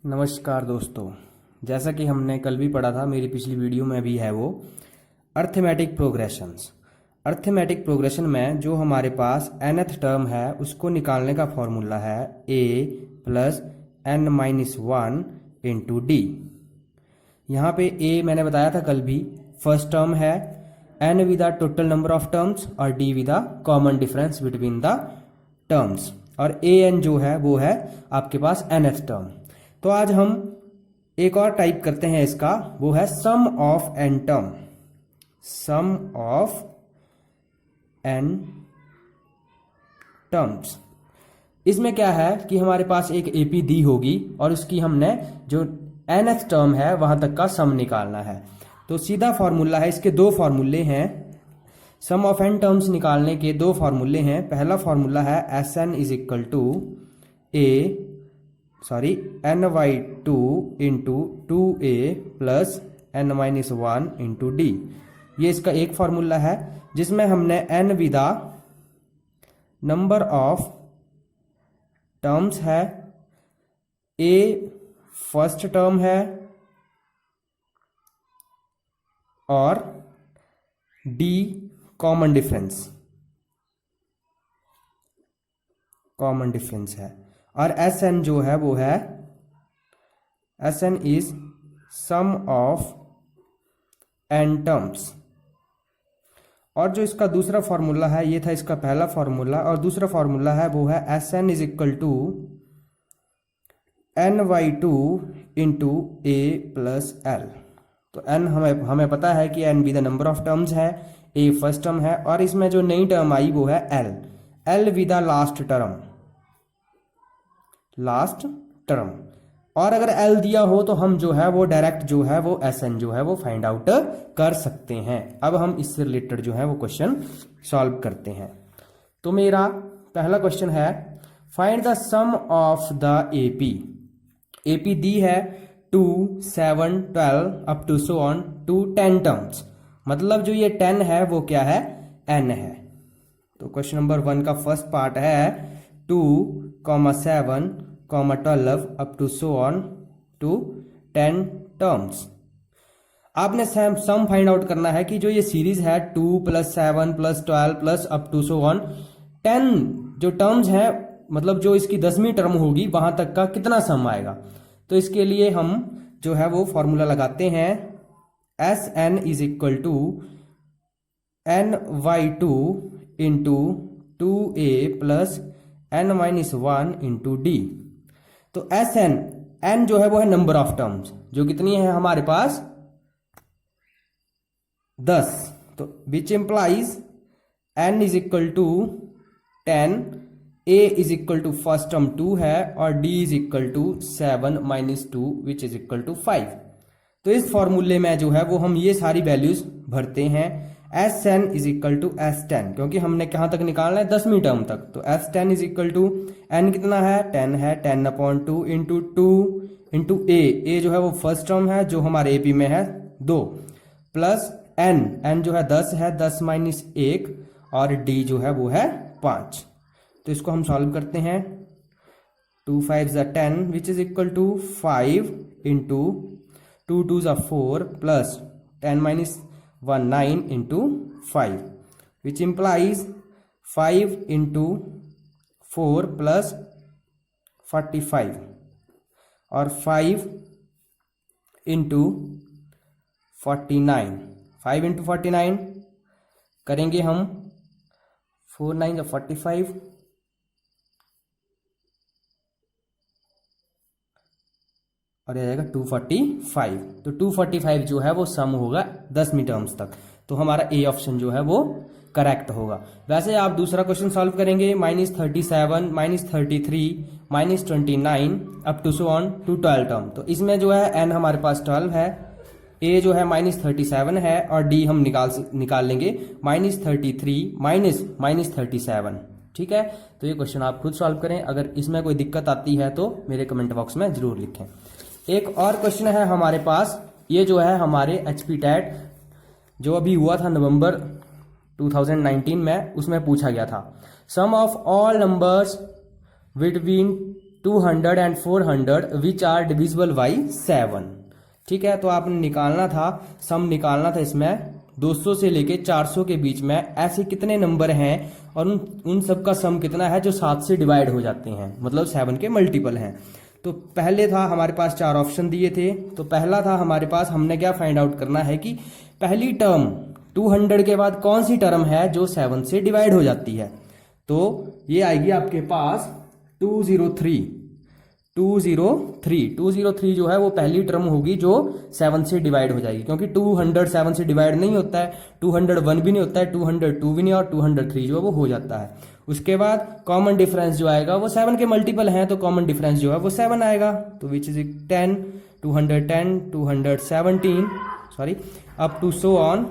नमस्कार दोस्तों, जैसा कि हमने कल भी पढ़ा था, मेरी पिछली वीडियो में भी है वो अर्थमेटिक प्रोग्रेशंस। अर्थमेटिक प्रोग्रेशन में जो हमारे पास nth टर्म है उसको निकालने का फॉर्मूला है a plus n minus one into D. यहाँ पे a मैंने बताया था कल भी, फर्स्ट टर्म है, n with the total number of terms और d with the common difference between the terms, और a n जो है वो है आपके पास nth टर्म। तो आज हम एक और टाइप करते हैं इसका, वो है sum of n term. Sum of N terms. इसमें क्या है कि हमारे पास एक एपी दी होगी और उसकी हमने जो nth टर्म है वहां तक का सम निकालना है। तो सीधा फॉर्मूला है, इसके दो फॉर्मूले हैं। सम ऑफ एन टर्म्स निकालने के दो फॉर्मूले हैं। पहला फॉर्मूला है S N is equal to N by two into two A plus N minus one into D. ये इसका एक फॉर्मूला है जिसमें हमने एन विदा नंबर ऑफ टर्म्स है, ए फर्स्ट टर्म है और डी कॉमन डिफरेंस है, और एस एन जो है वो है S N is sum of N terms. और जो इसका दूसरा फॉर्मूला है, ये था इसका पहला फॉर्मूला, और दूसरा फॉर्मूला है वो है S N is equal to N by two into A plus L. तो एन हमें पता है कि N be the number of terms है, ए फर्स्ट टर्म है, और इसमें जो नई टर्म आई वो है L with the last term. और अगर एल दिया हो तो हम जो है वो डायरेक्ट जो है वो एस एन जो है वो फाइंड आउट कर सकते हैं। अब हम इससे रिलेटेड जो है वो क्वेश्चन सॉल्व करते हैं। तो मेरा पहला क्वेश्चन है, find the sum of the AP दी है 2, 7, 12 up to so on to 10 terms. मतलब जो ये 10 है वो क्या है, n है। तो क्वेश्चन नंबर 1 का फर्स्ट पार्ट है 2, 7, 12 up to so on to 10 terms. आपने सम फाइंड आउट करना है कि जो ये सीरीज है 2 plus 7 plus 12 plus up to so on 10 जो टर्म्स है, मतलब जो इसकी 10वीं टर्म होगी वहां तक का कितना सम आएगा। तो इसके लिए हम जो है वो फॉर्मूला लगाते हैं, S N is equal to N by two into two A plus N minus one into D. तो एस एन जो है वो है नंबर ऑफ टर्म्स, जो कितनी है हमारे पास 10। तो which implies N is equal to 10, A is equal to first term 2 है और D is equal to 7 minus 2 which is equal to 5। तो इस फॉर्मूले में जो है वो हम ये सारी वैल्यूज भरते हैं। S N is equal to S 10, क्योंकि हमने कहां तक निकालना है, 10वीं टर्म तक। तो S 10 is equal to N कितना है, 10 है, 10 अपॉन 2 इंटू 2 इंटू ए जो है वो फर्स्ट टर्म है जो हमारे एपी में है 2, प्लस एन जो है 10 है, 10 माइनस 1, और डी जो है वो है 5। तो इसको हम सॉल्व करते हैं। 2 5 ज़ा 10 which is equal to 5 into 2 2 ज़ा 4 plus 10 minus 1 9 into 5 which implies 5 into 4 plus 45 और 5 इंटू 49। 5 इंटू 49 करेंगे हम, 4 9 45 और यह जाएगा 245। तो 245 जो है वो सम होगा 10वीं टर्म्स तक। तो हमारा ए ऑप्शन जो है वो करेक्ट होगा। वैसे आप दूसरा क्वेश्चन सॉल्व करेंगे, -37, -33, -29 up to so on to 12 term. तो इसमें जो है एन हमारे पास 12 है, ए जो है -37 है, और डी हम निकाल लेंगे -33 -37। ठीक है, तो ये क्वेश्चन आप खुद सॉल्व करें। अगर इसमें कोई दिक्कत आती है तो मेरे कमेंट बॉक्स में जरूर लिखें। एक और क्वेश्चन है हमारे पास, ये जो है हमारे एचपी टेट जो अभी हुआ था नवंबर 2019 में, उसमें पूछा गया था sum of all numbers between 200 and 400 which are divisible by 7। ठीक है, तो आपने निकालना था, सम निकालना था इसमें 200 से लेके 400 के बीच में ऐसे कितने नंबर हैं और उन सब का सम कितना है जो 7 से डिवाइड हो जाते हैं, मतलब 7 के मल्टीपल हैं। तो पहले था हमारे पास 4 ऑप्शन दिए थे। तो पहला था हमारे पास, हमने क्या फाइंड आउट करना है कि पहली टर्म 200 के बाद कौन सी टर्म है जो 7 से डिवाइड हो जाती है। तो ये आएगी आपके पास 203 जो है वो पहली टर्म होगी जो 7 से डिवाइड हो जाएगी, क्योंकि 200 7 से डिवाइड नहीं होता है, 201 भी नहीं होता है, 202 भी नहीं, और 203 जो है वो हो जाता है। उसके बाद कॉमन डिफरेंस जो आएगा वो 7 के मल्टीपल हैं, तो कॉमन डिफरेंस जो है वो 7 आएगा, तो which is 10, 210, 217 sorry up to so on.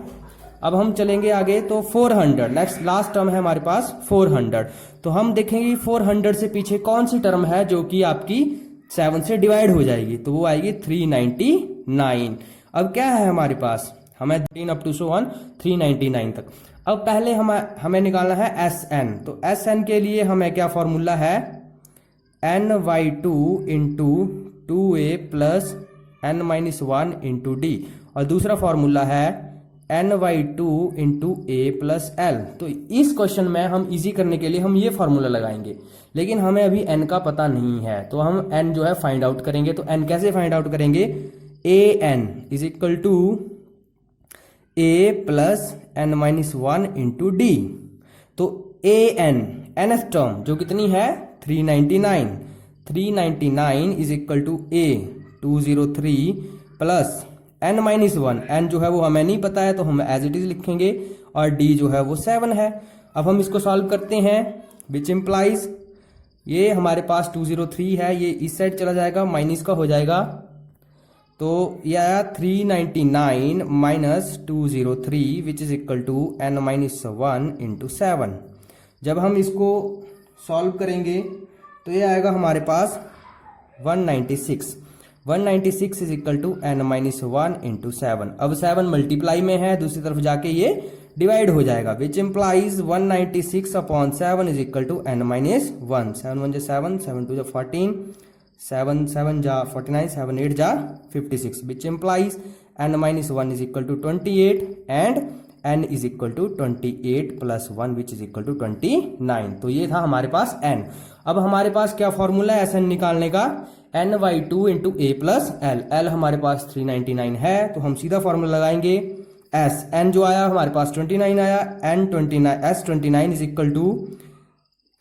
अब हम चलेंगे आगे, तो 400 नेक्स्ट लास्ट टर्म है हमारे पास 400। तो हम देखेंगे 400 से पीछे कौन सी टर्म है जो कि आपकी 7 से डिवाइड हो जाएगी, तो वो आएगी 399। अब क्या है हमारे पास, हमें 3 अप टू सो ऑन 399 तक। अब पहले हमें निकालना है SN। तो SN के लिए हमें क्या फॉर्मूला है, n/2 into 2a plus n-1 into d, और दूसरा फॉर्मूला है n/2 into a plus l। तो इस क्वेश्चन में हम इजी करने के लिए हम ये फॉर्मूला लगाएंगे, लेकिन हमें अभी n का पता नहीं है, तो हम n जो है फाइंड आउट करेंगे। तो n कैसे फाइंड आउट करेंगे, an is equal to a plus n-1 into d। तो an nth टर्म जो कितनी है 399 is equal to a 203 plus n-1, n जो है वो हमें नहीं पता है तो हम एज इट इज लिखेंगे, और d जो है वो 7 है। अब हम इसको सॉल्व करते हैं, विच इम्प्लाइज ये हमारे पास 203 है, ये इस साइड चला जाएगा, माइनस का हो जाएगा, तो ये आया 399 minus 203 which is equal to n-1 into 7। जब हम इसको सॉल्व करेंगे तो ये आएगा हमारे पास 196 is equal to n-1 into 7। अब 7 मल्टीप्लाई में है, दूसरी तरफ जाके ये डिवाइड हो जाएगा, which implies 196 upon 7 is equal to n-1। 7 1 7, 7 2 14, 7 7 जा 49, 7 8 जा 56, which implies n-1 is equal to 28 and n is equal to 28 plus 1 which is equal to 29। तो ये था हमारे पास n। अब हमारे पास क्या फॉर्मूला है SN निकालने का, n/2 into a plus l हमारे पास 399 है, तो हम सीधा फॉर्मूला लगाएंगे, n जो आया हमारे पास 29 आया, S29 is equal to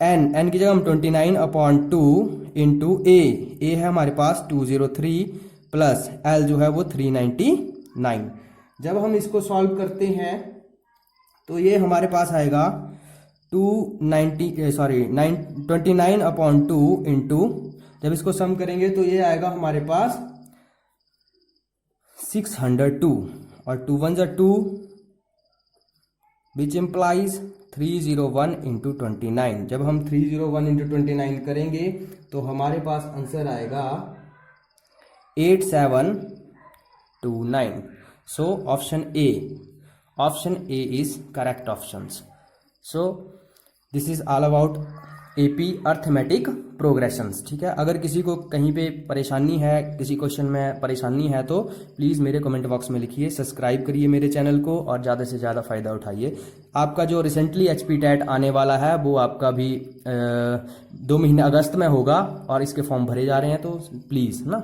n की जगह हम 29 अपॉन 2 इंटू a है हमारे पास 203 प्लस l जो है वो 399। जब हम इसको सॉल्व करते हैं तो ये हमारे पास आएगा 29 अपॉन 2 इंटू, जब इसको सम करेंगे तो ये आएगा हमारे पास 602, और 2 1 जा 2 विच इम्प्लाइज 301 इंटू 29। जब हम 301 इंटू 29 करेंगे तो हमारे पास आंसर आएगा 8729। So option A is correct option. So this is all about AP arithmetic progressions. ठीक है, अगर किसी को कहीं पे परेशानी है, किसी क्वेश्चन में परेशानी है, तो प्लीज़ मेरे कमेंट बॉक्स में लिखिए, सब्सक्राइब करिए मेरे चैनल को और ज़्यादा से ज़्यादा फ़ायदा उठाइए। आपका जो रिसेंटली HP टेट आने वाला है वो आपका भी 2 महीने अगस्त में होगा और इसके फॉर्म भरे जा रहे हैं, तो प्लीज़ ना